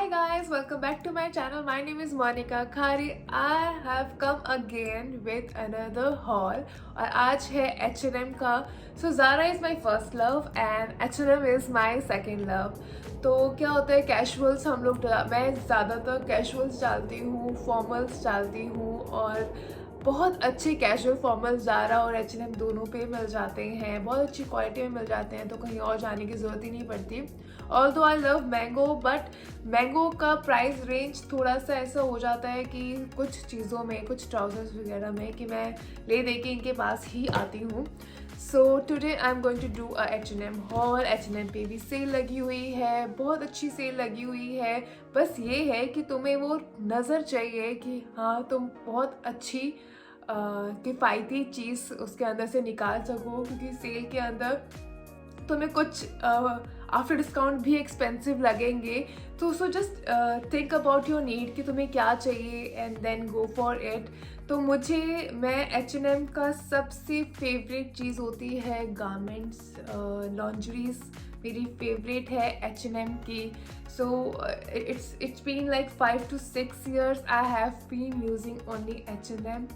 guys, welcome back to my channel. My name is Monica Khari. I have come again with another haul और आज है H&M का. So Zara is my first love and H&M is my second love. तो क्या होता है casuals हम लोग मैं ज़्यादातर कैजुअल्स डालती हूँ, फॉर्मल्स डालती हूँ और बहुत अच्छे कैजुअल फॉर्मल्स ज़ारा और H&M दोनों पे मिल जाते हैं, बहुत अच्छी क्वालिटी में मिल जाते हैं, तो कहीं और जाने की ज़रूरत ही नहीं पड़ती. Although I love mango, but mango का प्राइस रेंज थोड़ा सा ऐसा हो जाता है कि कुछ चीज़ों में, कुछ ट्राउजर्स वगैरह में कि मैं ले दे के इनके पास ही आती हूँ. So today I am going to do a H&M haul. H&M पे भी सेल लगी हुई है, बहुत अच्छी सेल लगी हुई है. बस ये है कि तुम्हें वो नज़र चाहिए कि हाँ तुम बहुत अच्छी किफ़ायती चीज़ उसके अंदर से निकाल सको, क्योंकि सेल के अंदर तुम्हें कुछ आफ्टर डिस्काउंट भी एक्सपेंसिव लगेंगे. तो so just think about your need कि तुम्हें क्या चाहिए and then go for it. तो मैं H&M का सबसे फेवरेट चीज़ होती है गारमेंट्स, लॉन्जरीज मेरी फेवरेट है H&M की. So it's been like 5 to 6 years I have been using only H&M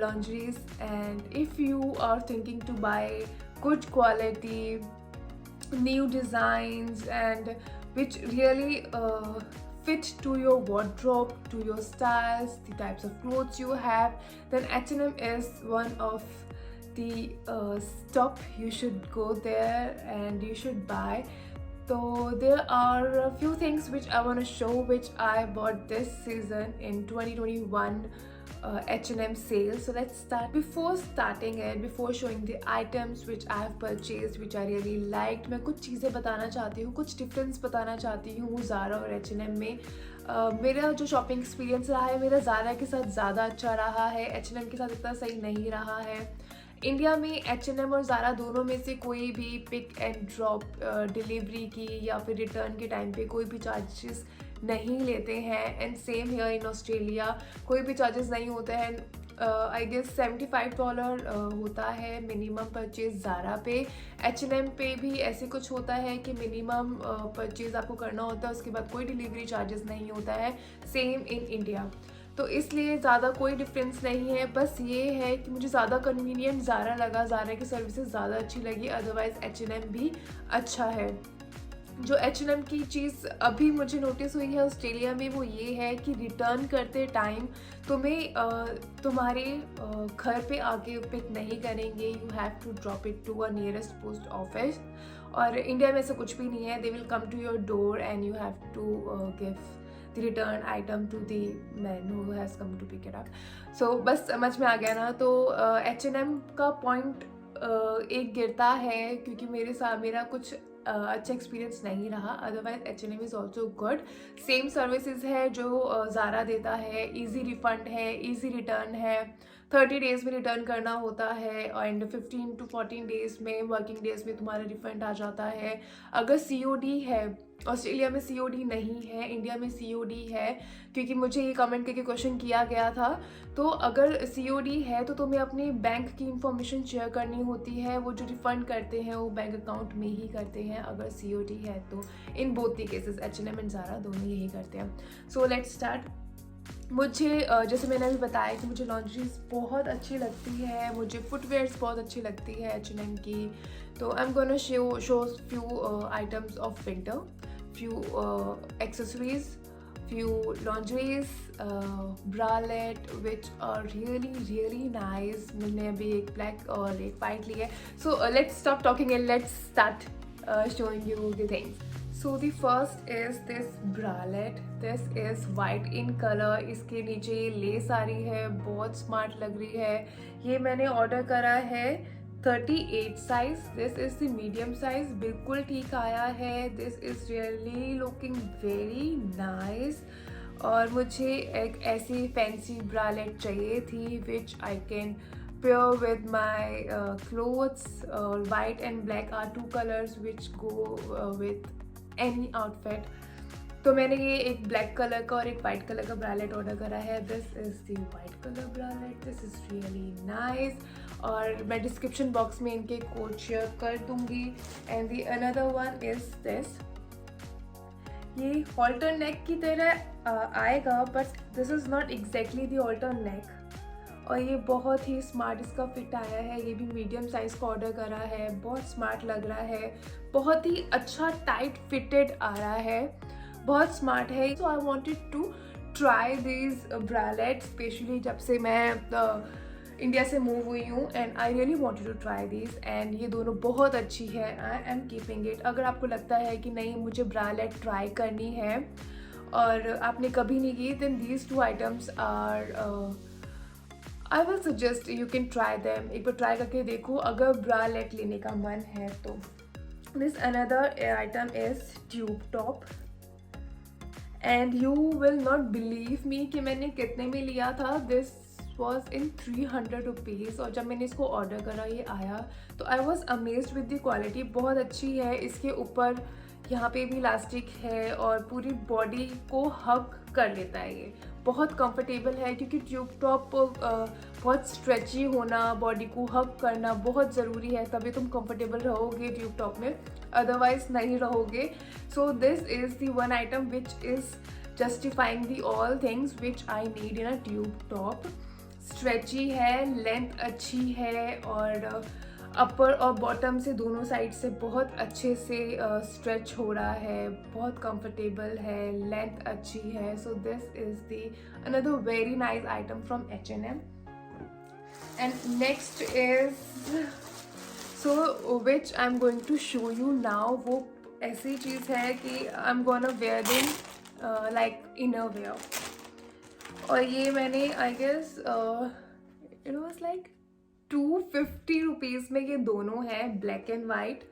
lingeries, and if you are thinking to buy good quality new designs and which really fit to your wardrobe, to your styles, the types of clothes you have, then H&M is one of the stop. You should go there and you should buy. So there are a few things which I want to show which I bought this season in 2021 H&M sale. So let's start. Before starting it, before showing the items which I have purchased which I really liked, मैं कुछ चीज़ें बताना चाहती हूँ, कुछ difference बताना चाहती हूँ ज़ारा और H&M में. मेरा जो शॉपिंग एक्सपीरियंस रहा है, मेरा ज़ारा के साथ ज़्यादा अच्छा रहा है, H&M के साथ इतना सही नहीं रहा है. इंडिया में H&M और ज़ारा दोनों में से कोई भी पिक एंड ड्रॉप डिलीवरी की या फिर रिटर्न के टाइम पे कोई भी चार्जेस नहीं लेते हैं. And same here in Australia कोई भी चार्जेस नहीं होते हैं. आई गेस $75 होता है मिनिमम परचेज ज़ारा पे. H&M पे भी ऐसे कुछ होता है कि मिनिमम परचेज आपको करना होता है, उसके बाद कोई डिलीवरी चार्जेस नहीं होता है, सेम इन इंडिया. तो इसलिए ज़्यादा कोई डिफरेंस नहीं है. बस ये है कि मुझे ज़्यादा कन्वीनियंट ज़ारा लगा, ज़ारा की सर्विसेज ज़्यादा अच्छी लगी. अदरवाइज़ H&M भी अच्छा है. जो H&M की चीज़ अभी मुझे नोटिस हुई है ऑस्ट्रेलिया में वो ये है कि रिटर्न करते टाइम तुम्हें तुम्हारे घर पे आके पिक नहीं करेंगे. You have to drop it to a nearest post office. और इंडिया में ऐसा कुछ भी नहीं है. They will come to your door and you have to give the return item to the man who has come to pick it up. So बस समझ में आ गया ना. तो H&M का पॉइंट एक गिरता है क्योंकि मेरा कुछ अच्छा एक्सपीरियंस नहीं रहा. Otherwise H&M is also good. Same services है जो ज़ारा देता है. ईजी रिफंड है, ईजी रिटर्न है, 30 डेज़ में रिटर्न करना होता है एंड 15 to 14 डेज़ में, वर्किंग डेज़ में तुम्हारा रिफंड आ जाता है. अगर COD है, ऑस्ट्रेलिया में COD नहीं है, इंडिया में COD है, क्योंकि मुझे ये कमेंट करके क्वेश्चन किया गया था. तो अगर COD है तो तुम्हें अपने बैंक की इंफॉर्मेशन शेयर करनी होती है. वो जो रिफ़ंड करते हैं वो बैंक अकाउंट में ही करते हैं अगर COD है तो. In both the cases H&M and Zara दोनों यही करते हैं. So let's start. मुझे जैसे मैंने अभी बताया कि मुझे लॉन्ड्रीज बहुत अच्छी लगती है, मुझे फुटवेयर्स बहुत अच्छी लगती है H&M की. तो आई am gonna show few items of winter, few accessories, few lingeries, bralette which are really nice. मैंने अभी एक black और एक white ली है. So let's stop talking and let's start showing you the things. So the first is this bralette. This is white in color. इसके नीचे ये less आ रही है, बहुत स्मार्ट लग रही है. ये मैंने ऑर्डर करा है 38 size. This is the medium size. बिल्कुल ठीक आया है. This is really looking very nice. और मुझे एक ऐसी फैंसी ब्रालेट चाहिए थी which I can pair with my clothes. White and black are 2 colours which go with any outfit. तो मैंने ये एक ब्लैक कलर का और एक वाइट कलर का ब्रालेट ऑर्डर करा है. This is the white colour bralette. This is really nice. और मैं डिस्क्रिप्शन बॉक्स में इनके कोड शेयर कर दूँगी. And the another one is this. ये हॉल्टर नेक की तरह आएगा, but this is not exactly the halter neck. और ये बहुत ही स्मार्ट इसका फिट आया है, ये भी मीडियम साइज़ का ऑर्डर करा है, बहुत स्मार्ट लग रहा है, बहुत ही अच्छा टाइट फिटेड आ रहा है, बहुत स्मार्ट है। So I wanted to try this bralette, specially जब से मैं इंडिया से मूव हुई हूँ, and I really wanted to try this. And ये दोनों बहुत अच्छी है, आई एम कीपिंग इट। अगर आपको लगता है कि नहीं मुझे ब्रालेट ट्राई करनी है और आपने कभी नहीं की, then these two items are, I will suggest you can try them. एक बार ट्राई करके देखो अगर ब्रालेट लेने का मन है तो। This another item is tube top, and you will not believe me कि मैंने कितने में लिया था। दिस वॉज इन 300 रुपीज़, और जब मैंने इसको ऑर्डर करा ये आया तो I was amazed with the quality. बहुत अच्छी है, इसके ऊपर यहाँ पे भी इलास्टिक है और पूरी बॉडी को हग कर लेता है। ये बहुत कंफर्टेबल है, क्योंकि ट्यूब टॉप बहुत स्ट्रेची होना, बॉडी को हग करना बहुत ज़रूरी है, तभी तुम कंफर्टेबल रहोगे ट्यूब टॉप में, अदरवाइज नहीं रहोगे। सो this is the one item which is justifying the all things which I need in a tube top. Stretchy है, लेंथ अच्छी है, और अपर और बॉटम से दोनों साइड से बहुत अच्छे से स्ट्रेच हो रहा है, बहुत कंफर्टेबल है, लेंथ अच्छी है। So this is the another very nice item from H&M। And next is, so which I am going to show you now. वो ऐसी चीज़ है कि I am gonna wear them like inner wear. और ये मैंने I guess it was like 250 rupees में ये दोनों हैं, ब्लैक एंड वाइट।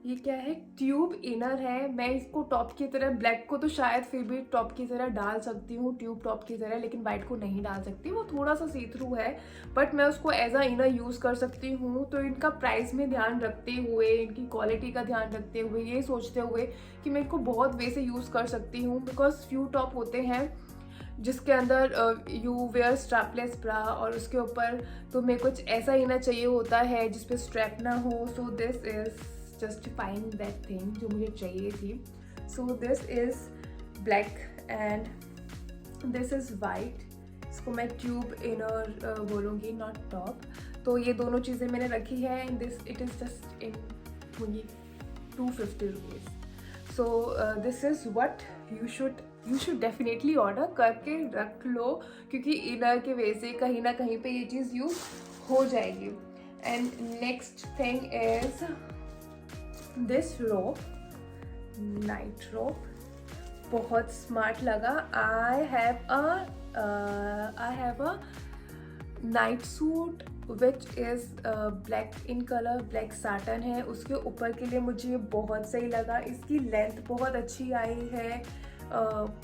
ये क्या है, ट्यूब इनर है। मैं इसको टॉप की तरह, ब्लैक को तो शायद फिर भी टॉप की तरह डाल सकती हूँ, ट्यूब टॉप की तरह, लेकिन वाइट को नहीं डाल सकती, वो थोड़ा सा सी थ्रू है, बट मैं उसको एज अ इनर यूज़ कर सकती हूँ। तो इनका प्राइस में ध्यान रखते हुए, इनकी क्वालिटी का ध्यान रखते हुए, ये सोचते हुए कि मैं इनको बहुत वे से यूज़ कर सकती हूँ, बिकॉज फ्यू टॉप होते हैं जिसके अंदर यू वेयर स्ट्रैपलेस ब्रा और उसके ऊपर तुम्हें कुछ ऐसा इनर चाहिए होता है जिसपे स्ट्रैप ना हो। सो this is justifying that thing जो मुझे चाहिए थी। सो this is black and this is white. इसको मैं ट्यूब इनर बोलूँगी, नॉट टॉप। तो ये दोनों चीज़ें मैंने रखी है, and this it is just in 250 rupees. So this is what you should definitely order करके रख लो, क्योंकि इनर के वजह से कहीं ना कहीं पे ये चीज़ यूज हो जाएगी। And next thing is this robe, night robe, बहुत स्मार्ट लगा। I have a night suit which is black in colour, black satin है, उसके ऊपर के लिए मुझे बहुत सही लगा। इसकी लेंथ बहुत अच्छी आई है,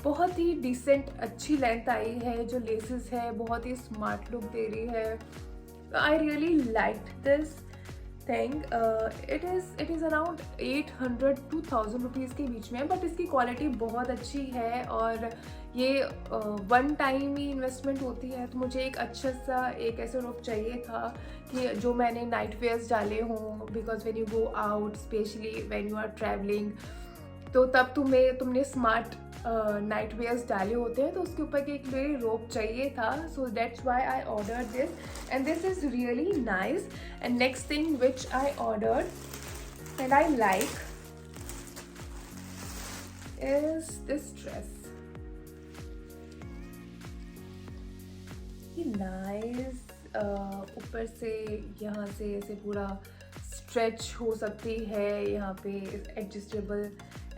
बहुत ही डिसेंट अच्छी लेंथ आई है, जो लेसेस है बहुत ही स्मार्ट लुक दे रही है। I really like this thing. It is around 800 to 1000 rupees के बीच में, बट इसकी क्वालिटी बहुत अच्छी है, और ये वन टाइम ही इन्वेस्टमेंट होती है। तो मुझे एक अच्छा सा एक ऐसा रोप चाहिए था कि जो मैंने नाइट वेयर्स डाले हों, because when you go out, specially when you are travelling, तो तब तुमने स्मार्ट नाइट वेयर्स डाले होते हैं, तो उसके ऊपर के एक लिए रोप चाहिए था। So that's why I order this, and this is really nice. And next thing which I ordered and I like is this dress. ये नाइस, ऊपर से यहाँ से ऐसे पूरा स्ट्रेच हो सकती है, यहाँ पे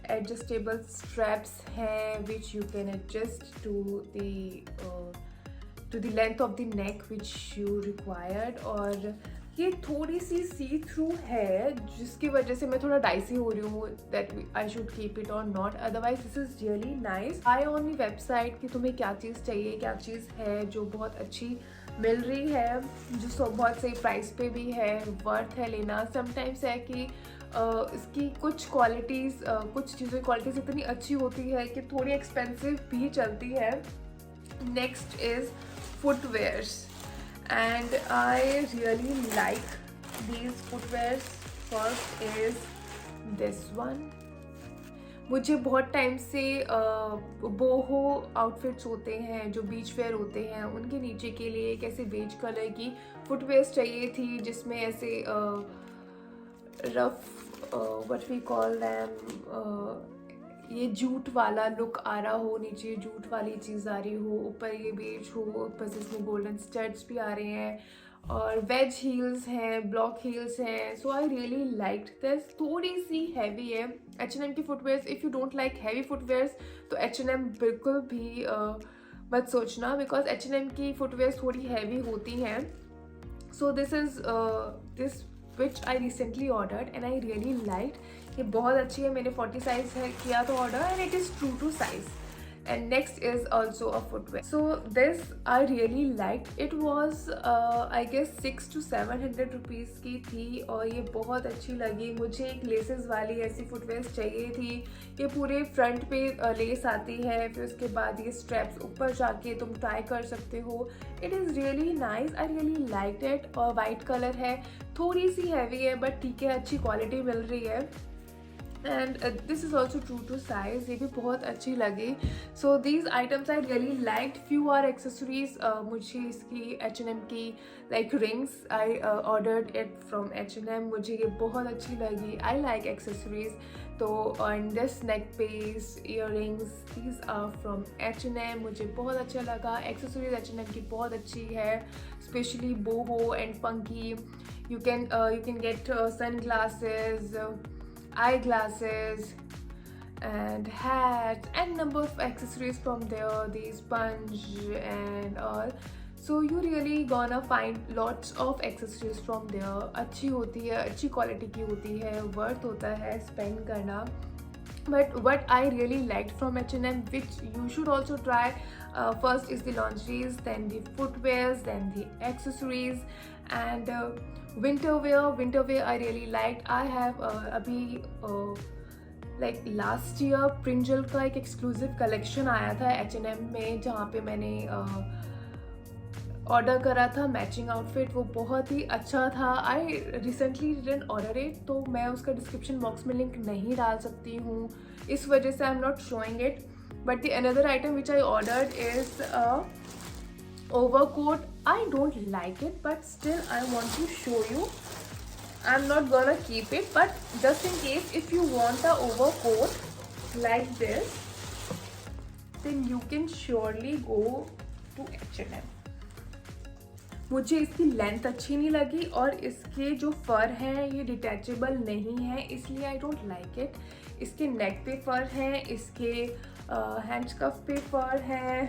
एडजस्टेबल स्ट्रैप्स हैं which you can adjust to the length of the neck which you required. और ये थोड़ी सी थ्रू है, जिसकी वजह से मैं थोड़ा डाइसी हो रही हूँ that I should keep it or not, otherwise this is really nice. I on the website कि तुम्हें क्या चीज़ चाहिए, क्या चीज़ है जो बहुत अच्छी मिल रही है, जो बहुत सही प्राइस पे भी है, वर्थ है लेना। समटाइम्स है कि इसकी कुछ क्वालिटीज़, कुछ चीज़ों की क्वालिटीज़ इतनी अच्छी होती है कि थोड़ी एक्सपेंसिव भी चलती है। Next is footwears, and I really like these footwears. First is this one, मुझे बहुत टाइम से बोहो आउटफिट्स होते हैं जो बीच वेयर होते हैं, उनके नीचे के लिए एक ऐसे बेज कलर की फुटवेयर्स चाहिए थी जिसमें ऐसे rough what we call them, ये जूट वाला लुक आ रहा हो, नीचे जूट वाली चीज़ आ रही हो, ऊपर ये बेज हो, ऊपर से इसमें गोल्डन स्टड्स भी आ रहे हैं और वेज हील्स हैं, ब्लॉक हील्स हैं. सो आई रियली लाइक्ड दिस. थोड़ी सी हैवी है. H&M की footwears, if you don't like heavy footwears तो H&M बिल्कुल भी मत सोचना, बिकॉज H&M की फुटवेयर्स थोड़ी हैवी होती हैं. सो this is this which I recently ordered and I really liked. ये बहुत अच्छी है. मैंने 40 साइज है किया तो order and it is true to size. And next is also a footwear. So this I really liked. It was I guess 600 to 700 rupees की थी और ये बहुत अच्छी लगी मुझे. एक लेसेस वाली ऐसी फुटवेयर चाहिए थी. ये पूरे फ्रंट पे लेस आती है, फिर उसके बाद ये स्ट्रैप्स ऊपर जाके तुम टाई कर सकते हो. It is really nice. I really liked it. और वाइट कलर है, थोड़ी सी हैवी है बट ठीक है, अच्छी क्वालिटी मिल रही है. And this is also true to size. ये भी बहुत अच्छी लगी. So these items I really liked. Few are accessories. मुझे इसकी H&M की like rings I ordered it from H&M. मुझे ये बहुत अच्छी लगी. I like accessories. तो on this neck piece, earrings, these are from H&M. मुझे बहुत अच्छा लगा. एक्सेसरीज H&M की बहुत अच्छी है, specially boho and funky. You can get sunglasses, eyeglasses and hats and number of accessories from there, the sponge and all. So you really gonna find lots of accessories from there. अच्छी होती है, अच्छी quality की होती है, worth होता है spend करना. But what I really liked from H&M, which you should also try, first is the lingeries, then the footwears, then the accessories and winter wear I really liked. I have अभी like last year प्रिंजल का एक exclusive collection आया था H&M में, जहाँ पे मैंने order करा था मैचिंग आउटफिट. वो बहुत ही अच्छा था. I recently didn't order it, तो मैं उसका डिस्क्रिप्शन बॉक्स में लिंक नहीं डाल सकती हूँ, इस वजह से आई am not showing it. But the another item which I ordered is overcoat. I don't like it, but still I want to show you. I'm not gonna keep it, but just in case if you want a overcoat like this, then you can surely go to H&M. मुझे इसकी length अच्छी नहीं लगी और इसके जो फर हैं ये डिटैचेबल नहीं है, इसलिए आई डोंट लाइक इट. इसके नेक पे फर हैं, इसके हैंड स्कफ पे फर हैं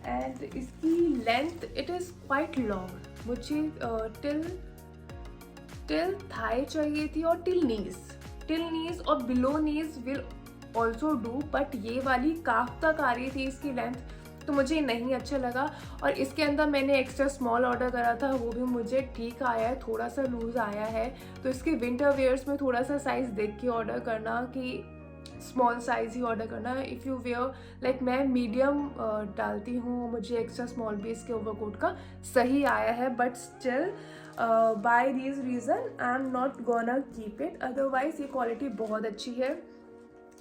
एंड इसकी length it is quite long. मुझे टिल थाई चाहिए थी और टिल नीज और below knees will also do, but ये वाली काफ तक आ रही थी इसकी लेंथ, तो मुझे नहीं अच्छा लगा. और इसके अंदर मैंने एक्स्ट्रा स्मॉल ऑर्डर करा था, वो भी मुझे ठीक आया है, थोड़ा सा लूज़ आया है. तो इसके विंटर वेयर्स में थोड़ा सा साइज़ देख के ऑर्डर करना कि स्मॉल साइज़ ही ऑर्डर करना. इफ़ यू वेयर लाइक मैं मीडियम डालती हूँ, मुझे एक्स्ट्रा स्मॉल भी इसके ओवरकोट का सही आया है. But still by this reason I am not gonna keep it. Otherwise ये क्वालिटी बहुत अच्छी है.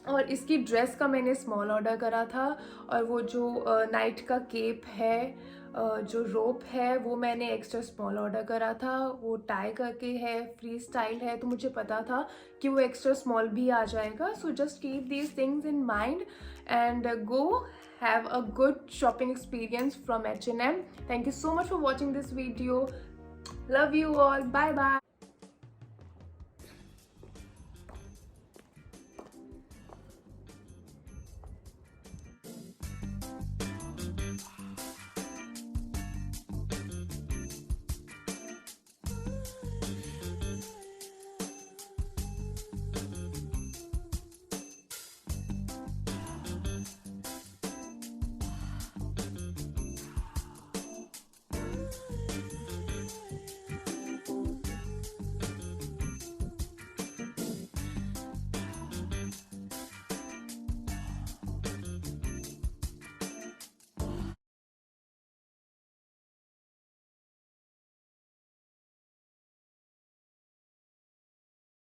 और इसकी ड्रेस का मैंने स्मॉल ऑर्डर करा था और वो जो नाइट का केप है, जो रोप है, वो मैंने एक्स्ट्रा स्मॉल ऑर्डर करा था. वो टाई करके है, फ्री स्टाइल है, तो मुझे पता था कि वो एक्स्ट्रा स्मॉल भी आ जाएगा. So just keep these things in mind and go have a good shopping experience from H&M. Thank you so much for watching this video. Love you all. Bye bye.